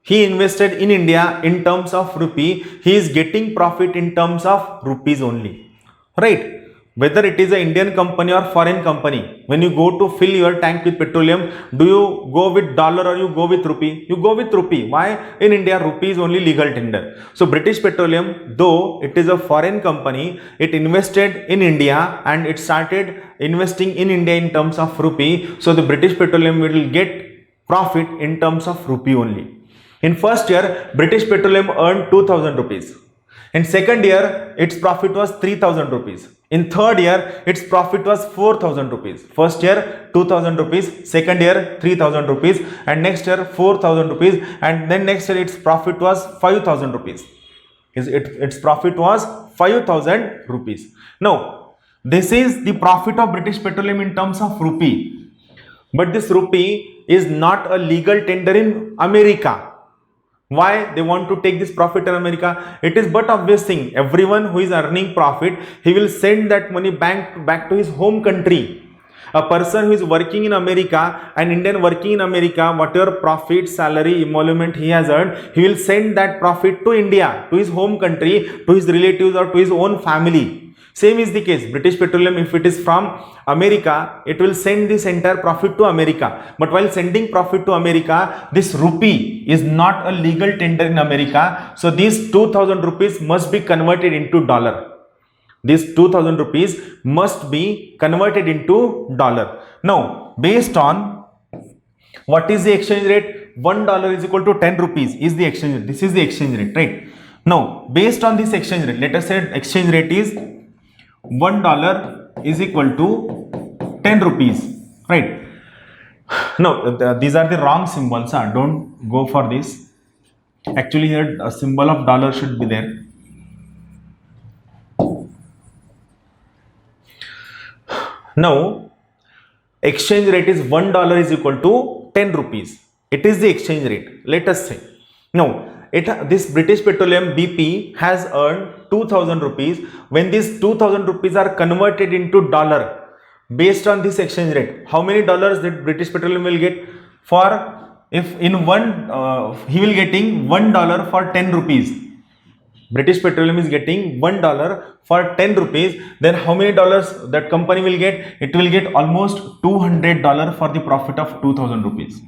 Speaker 1: he invested in India in terms of rupee, he is getting profit in terms of rupees only, right? Whether it is an Indian company or foreign company, when you go to fill your tank with petroleum, do you go with dollar or you go with rupee? You go with rupee. Why? In India, rupee is only legal tender. So British Petroleum, though it is a foreign company, it invested in India and it started investing in India in terms of rupee. So the British Petroleum will get profit in terms of rupee only. In first year, British Petroleum earned 2,000 rupees. In second year, its profit was 3,000 rupees. In third year, its profit was 4,000 rupees. First year, 2,000 rupees. Second year, 3,000 rupees. And next year, 4,000 rupees. And then next year, its profit was 5,000 rupees. Its profit was 5,000 rupees. Now, This is the profit of British Petroleum in terms of rupee. But this rupee is not a legal tender in America. Why they want to take this profit in America? It is but obvious thing. Everyone who is earning profit, he will send that money back to his home country. A person who is working in America, an Indian working in America, whatever profit, salary, emolument he has earned, he will send that profit to India, to his home country, to his relatives or to his own family. Same is the case. British Petroleum, if it is from America, it will send this entire profit to America. But while sending profit to America, this rupee is not a legal tender in America. So these 2000 rupees must be converted into dollar. These 2000 rupees must be converted into dollar. Now, based on what is the exchange rate? $1 is equal to 10 rupees is the exchange rate. This is the exchange rate, right? Now, based on this exchange rate, let us say exchange rate is $1 is equal to 10 rupees, right? No, these are the wrong symbols. Don't go for this. Actually, here a symbol of dollar should be there. Now, exchange rate is $1 is equal to 10 rupees. It is the exchange rate. Let us say. Now, this British Petroleum BP has earned 2000 rupees. When these 2000 rupees are converted into dollar based on this exchange rate, how many dollars that British Petroleum will get? For if in one he will getting $1 for 10 rupees. British Petroleum is getting $1 for 10 rupees. Then how many dollars that company will get? It will get almost $200 for the profit of 2000 rupees,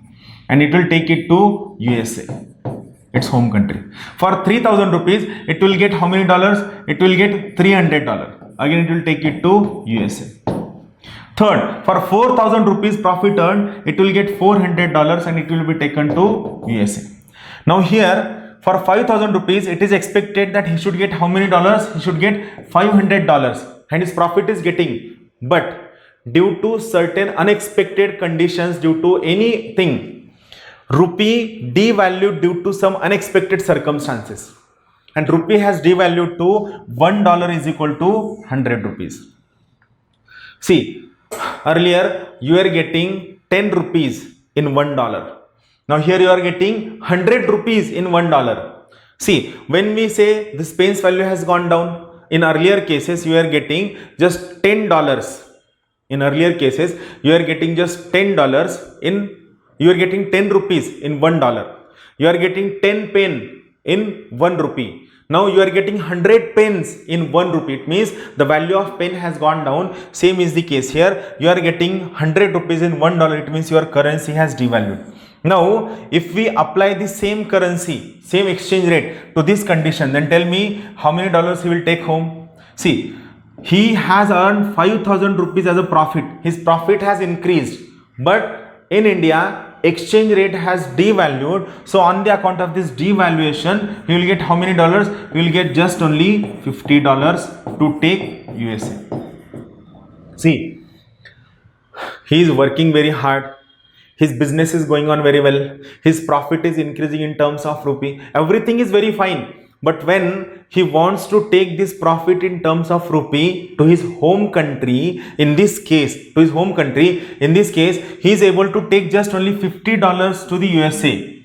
Speaker 1: and it will take it to USA, its home country. For 3000 rupees, it will get how many dollars? It will get $300. Again, it will take it to USA. Third, for 4000 rupees profit earned, it will get $400 and it will be taken to USA. Now here, for 5000 rupees, it is expected that he should get how many dollars? He should get $500 and his profit is getting. But due to certain unexpected conditions, due to anything, rupee devalued due to some unexpected circumstances, and rupee has devalued to $1 is equal to 100 rupees. See, earlier you are getting 10 rupees in $1. Now here you are getting 100 rupees in $1. See, when we say the Spain's value has gone down, in earlier cases you are getting just $10. In earlier cases you are getting just $10 in, you are getting 10 rupees in $1. You are getting 10 pen in 1 rupee. Now you are getting 100 pens in 1 rupee. It means the value of pen has gone down. Same is the case here. You are getting 100 rupees in $1. It means your currency has devalued. Now, if we apply the same currency, same exchange rate to this condition, then tell me how many dollars he will take home. See, he has earned 5000 rupees as a profit. His profit has increased, but in India, exchange rate has devalued. So on the account of this devaluation, he will get how many dollars? He will get just only $50 to take USA. See, he is working very hard. His business is going on very well. His profit is increasing in terms of rupee. Everything is very fine. But when he wants to take this profit in terms of rupee to his home country, in this case, he is able to take just only $50 to the USA.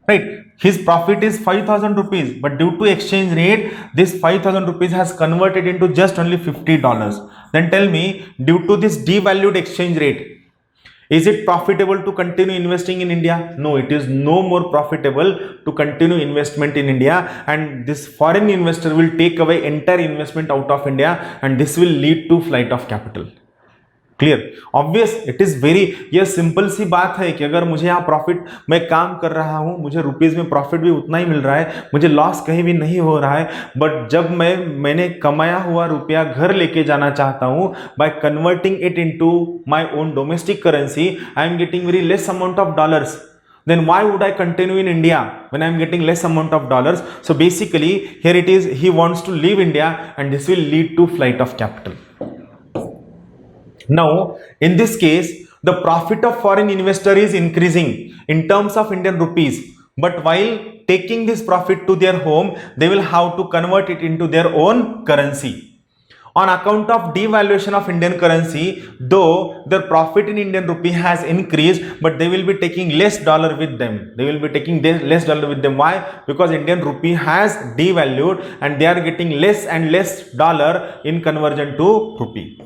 Speaker 1: Right? His profit is 5000 rupees, but due to exchange rate, this 5000 rupees has converted into just only $50. Then tell me, due to this devalued exchange rate, is it profitable to continue investing in India? No, it is no more profitable to continue investment in India, and this foreign investor will take away entire investment out of India, and this will lead to flight of capital. Clear, obvious, it is very, ये simple सी बात है कि अगर मुझे यहाँ profit, मैं काम कर रहा हूँ, मुझे रुपीज में प्रॉफिट भी उतना ही मिल रहा है, मुझे लॉस कहीं भी नहीं हो रहा है, बट जब मैंने कमाया हुआ रुपया घर लेके जाना चाहता हूँ, by converting it into my own domestic currency, I am getting very less amount of dollars. Then why would I continue in India when I am getting less amount of dollars? So basically here it is, he wants to leave India, and this will lead to flight of capital. Now in this case, the profit of foreign investor is increasing in terms of Indian rupees, but while taking this profit to their home, they will have to convert it into their own currency. On account of devaluation of Indian currency, though their profit in Indian rupee has increased, but they will be taking less dollar with them. They will be taking less dollar with them. Why? Because Indian rupee has devalued and they are getting less and less dollar in conversion to rupee.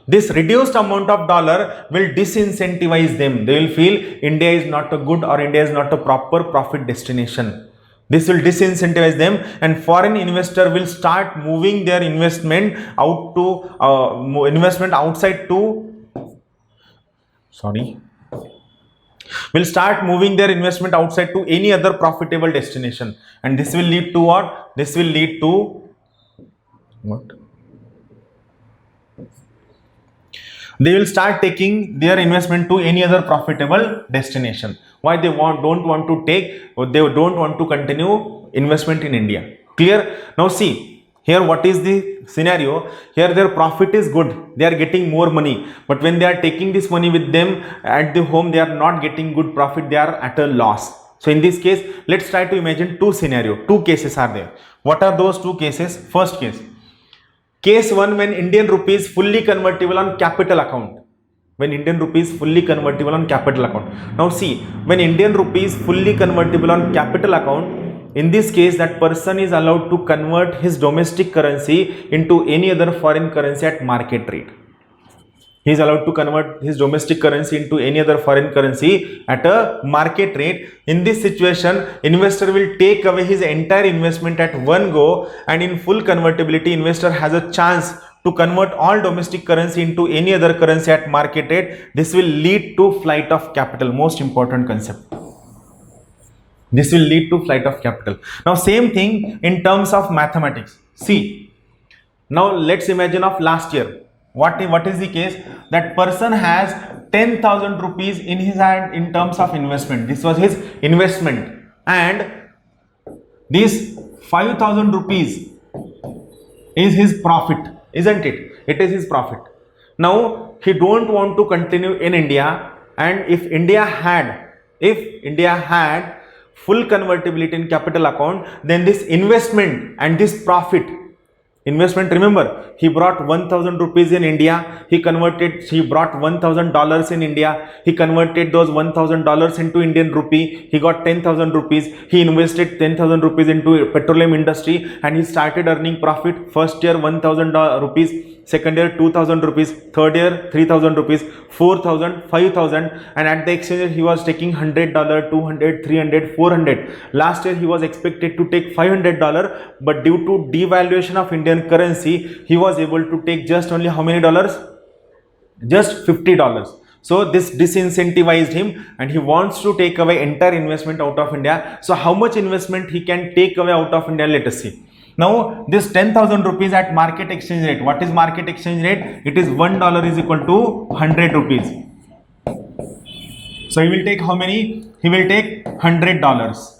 Speaker 1: This reduced amount of dollar will disincentivize them. They will feel India is not a good or India is not a proper profit destination. This will disincentivize them, and foreign investor will start moving their investment out to will start moving their investment outside to any other profitable destination, and this will lead to what? This will lead to what? They will start taking their investment to any other profitable destination. Why? They don't want to continue investment in India. Clear? Now see here, what is the scenario? Here their profit is good, they are getting more money, but when they are taking this money with them at the home, they are not getting good profit, they are at a loss. So in this case, let's try to imagine two cases are there. What are those two cases? First case 1, when Indian rupee is fully convertible on capital account. When Indian rupee is fully convertible on capital account. Now see, when Indian rupee is fully convertible on capital account, in this case that person is allowed to convert his domestic currency into any other foreign currency at market rate. He is allowed to convert his domestic currency into any other foreign currency at a market rate. In this situation, investor will take away his entire investment at one go, and in full convertibility, investor has a chance to convert all domestic currency into any other currency at market rate. This will lead to flight of capital, most important concept. This will lead to flight of capital. Now same thing in terms of mathematics. See, now let's imagine of last year. What is the case? That person has 10,000 rupees in his hand in terms of investment. This was his investment, and this 5,000 rupees is his profit, isn't it? It is his profit. Now he don't want to continue in India, and if India had full convertibility in capital account, then this investment and this profit, remember, he brought 1,000 rupees in India, he brought $1,000 in India, he converted those $1,000 into Indian rupee, he got 10,000 rupees, he invested 10,000 rupees into petroleum industry, and he started earning profit. First year 1,000 rupees, second year 2,000 rupees, third year 3,000 rupees, 4,000, 5,000, and at the exchange he was taking $100, $200, $300, $400. Last year he was expected to take $500, but due to devaluation of Indian currency, he was able to take just only how many dollars? Just $50. So this disincentivized him, and he wants to take away entire investment out of India. So how much investment he can take away out of India? Let us see. Now this 10,000 rupees at market exchange rate. What is market exchange rate? It is $1 is equal to 100 rupees. So he will take how many? He will take $100,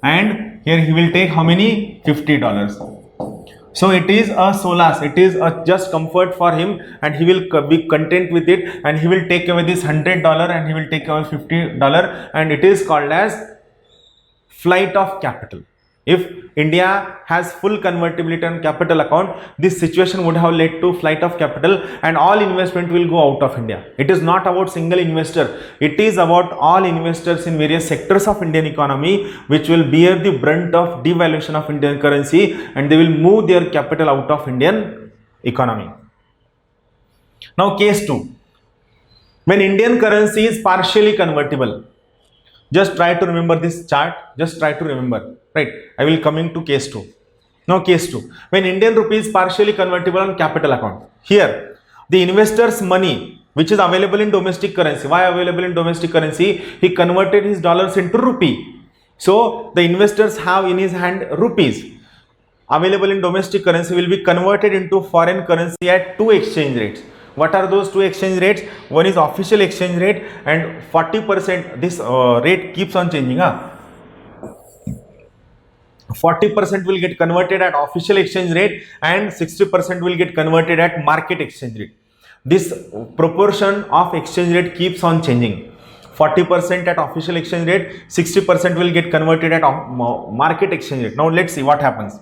Speaker 1: and here he will take how many? $50. So it is a solace, it is a just comfort for him, and he will be content with it, and he will take away this $100 and he will take away $50, and it is called as flight of capital. If India has full convertibility on capital account, this situation would have led to flight of capital, and all investment will go out of India. It is not about single investor, it is about all investors in various sectors of Indian economy which will bear the brunt of devaluation of Indian currency, and they will move their capital out of Indian economy. Now case 2, when Indian currency is partially convertible. Just try to remember this chart, just try to remember, right? I will coming to case 2. Now case 2, when Indian rupee is partially convertible on capital account. Here, the investor's money which is available in domestic currency. Why available in domestic currency? He converted his dollars into rupee. So the investors have in his hand rupees. Available in domestic currency will be converted into foreign currency at 2 exchange rates. What are those 2 exchange rates? One is official exchange rate, and 40%, this rate keeps on changing. 40% will get converted at official exchange rate, and 60% will get converted at market exchange rate. This proportion of exchange rate keeps on changing. 40% at official exchange rate, 60% will get converted at market exchange rate. Now let's see what happens.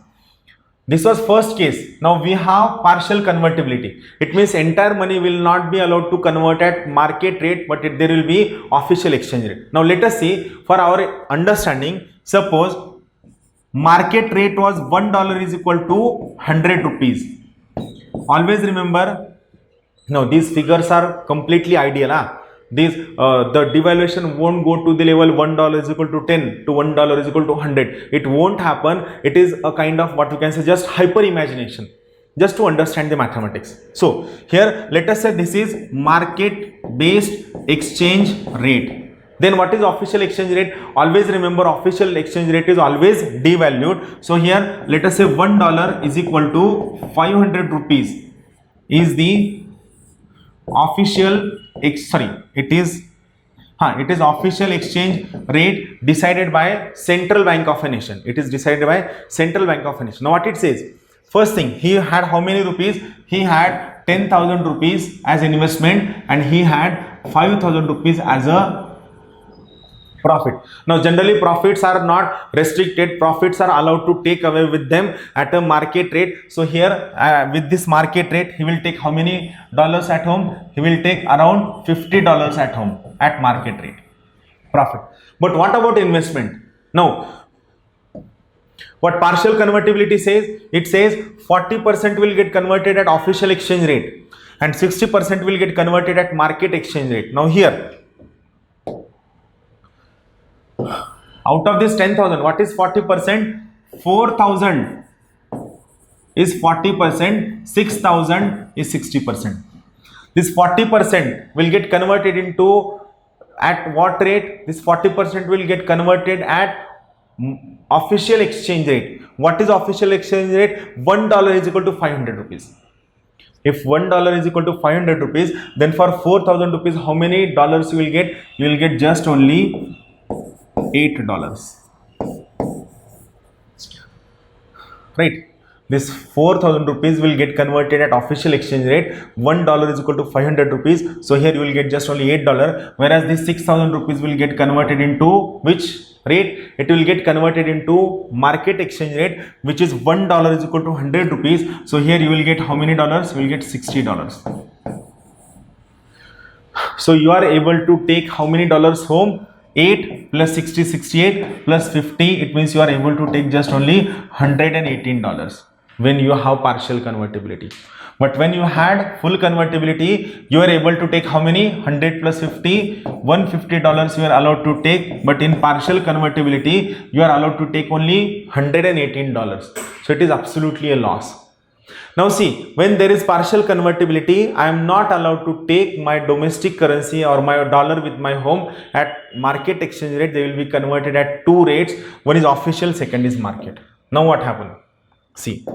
Speaker 1: This was first case. Now we have partial convertibility. It means entire money will not be allowed to convert at market rate, but there will be official exchange rate. Now let us see, for our understanding, suppose market rate was $1 is equal to 100 rupees. Always remember, now these figures are completely ideal. These the devaluation won't go to the level $1 is equal to 10 to $1 is equal to 100. It won't happen. It is a kind of what we can say just hyper imagination, just to understand the mathematics. So here let us say this is market based exchange rate. Then what is official exchange rate? Always remember, official exchange rate is always devalued. So here let us say $1 is equal to 500 rupees is the official it is official exchange rate decided by central bank of a nation. It is decided by central bank of a nation. Now what it says, first thing, he had how many rupees? He had 10,000 rupees as investment and he had 5,000 rupees as a profit. Now generally profits are not restricted, profits are allowed to take away with them at a market rate. So here with this market rate, he will take how many dollars at home? He will take around $50 at home at market rate profit. But what about investment? Now what partial convertibility says, it says 40% will get converted at official exchange rate and 60% will get converted at market exchange rate. Now here, out of this 10,000, what is 40%? 4,000 is 40%, 6,000 is 60%. This 40% will get converted into, at what rate? This 40% will get converted at official exchange rate. What is official exchange rate? $1 is equal to 500 rupees. If $1 is equal to 500 rupees, then for 4,000 rupees, how many dollars you will get? You will get just only $8. Right? This 4,000 rupees will get converted at official exchange rate. $1 is equal to 500 rupees. So here you will get just only $8. Whereas this 6,000 rupees will get converted into which rate? It will get converted into market exchange rate, which is $1 is equal to 100 rupees. So here you will get how many dollars? You will get $60. So you are able to take how many dollars home? 8 plus 60, 68 plus 50. It means you are able to take just only $118 when you have partial convertibility. But when you had full convertibility, you are able to take how many? 100 plus 50, $150 you are allowed to take. But in partial convertibility, you are allowed to take only $118. So it is absolutely a loss. Now see, when there is partial convertibility, I am not allowed to take my domestic currency or my dollar with my home at market exchange rate. They will be converted at two rates. One is official, second is market. Now what happened? See,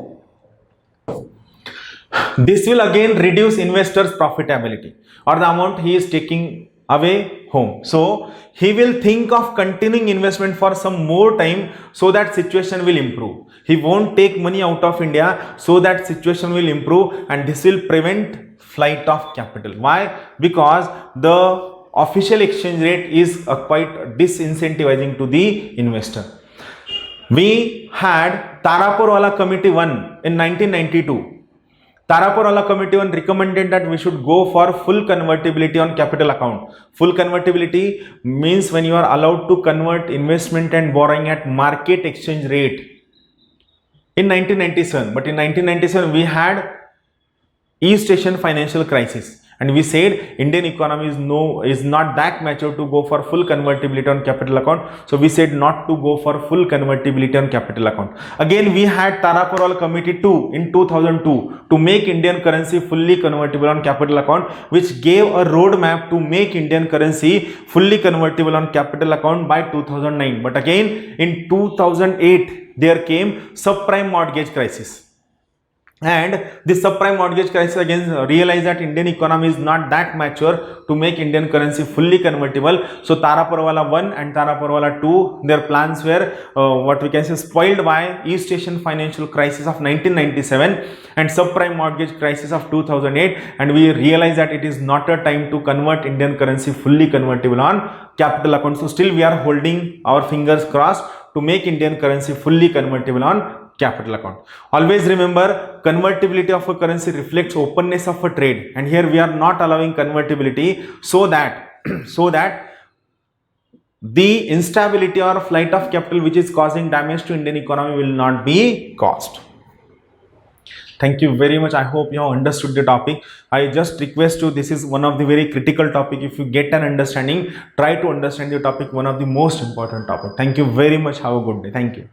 Speaker 1: this will again reduce investor's profitability or the amount he is taking away home. So he will think of continuing investment for some more time so that situation will improve. He won't take money out of India so that situation will improve, and this will prevent flight of capital. Why? Because the official exchange rate is quite disincentivizing to the investor. We had Taraporwala Committee 1 in 1992. Taraporwala Committee 1 recommended that we should go for full convertibility on capital account. Full convertibility means when you are allowed to convert investment and borrowing at market exchange rate in 1997. But in 1997 we had East Asian financial crisis, and we said Indian economy is not that mature to go for full convertibility on capital account. So we said not to go for full convertibility on capital account. Again we had Taraporwala Committee 2 in 2002 to make Indian currency fully convertible on capital account, which gave a roadmap to make Indian currency fully convertible on capital account by 2009. But again in 2008 there came subprime mortgage crisis. And this subprime mortgage crisis again realized that Indian economy is not that mature to make Indian currency fully convertible. So Taraporwala 1 and Taraporwala 2, their plans were what we can say spoiled by East Asian financial crisis of 1997 and subprime mortgage crisis of 2008, and we realized that it is not a time to convert Indian currency fully convertible on capital account. So still we are holding our fingers crossed to make Indian currency fully convertible on capital account. Always remember, convertibility of a currency reflects openness of a trade, and here we are not allowing convertibility so that so that the instability or flight of capital which is causing damage to Indian economy will not be caused. Thank you very much. I hope you have understood the topic. I just request you, this is one of the very critical topic. If you get an understanding, try to understand the topic, one of the most important topic. Thank you very much. Have a good day. Thank you.